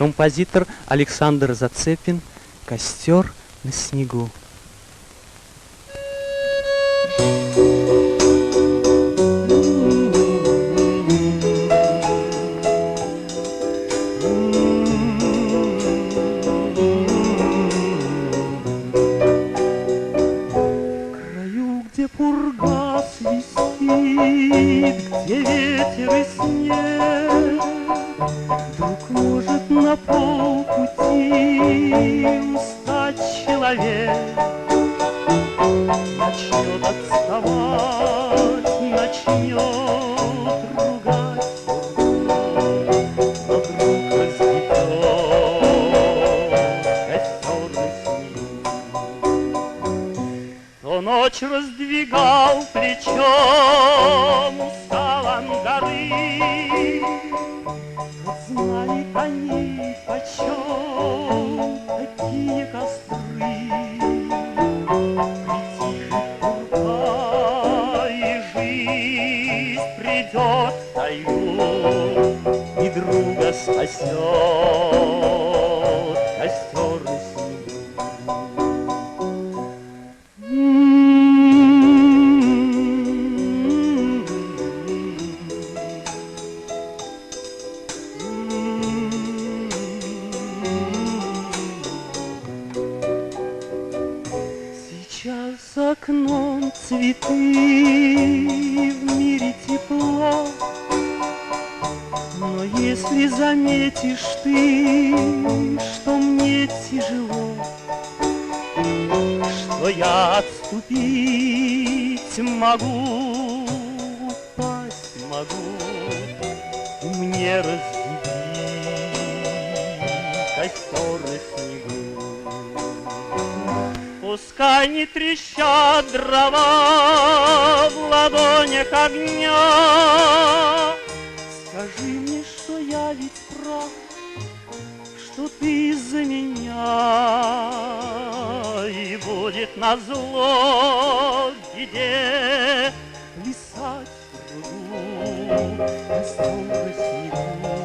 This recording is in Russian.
Композитор Александр Зацепин. «Костер на снегу». Где пурга свистит, где ветер и снег, вдруг может на полпути устать человек, начнет отставать, начнет ругать пургу, но вдруг разведет костер на снегу. То ночь раздвигал плечом, устал он горы, вот знали они почем такие костры. Притихнет пурга, и жизнь придет в тайгу, и друга спасет костер на снегу. Сейчас за окном цветы, в мире тепло, но если заметишь ты, что мне тяжело, что я отступить могу, упасть могу, мне разъяви костер на снегу. Пускай не трещат дрова в ладонях огня, скажи мне, что я ведь прав, что ты за меня, и будет назло беде плясать в пруду костер на снегу.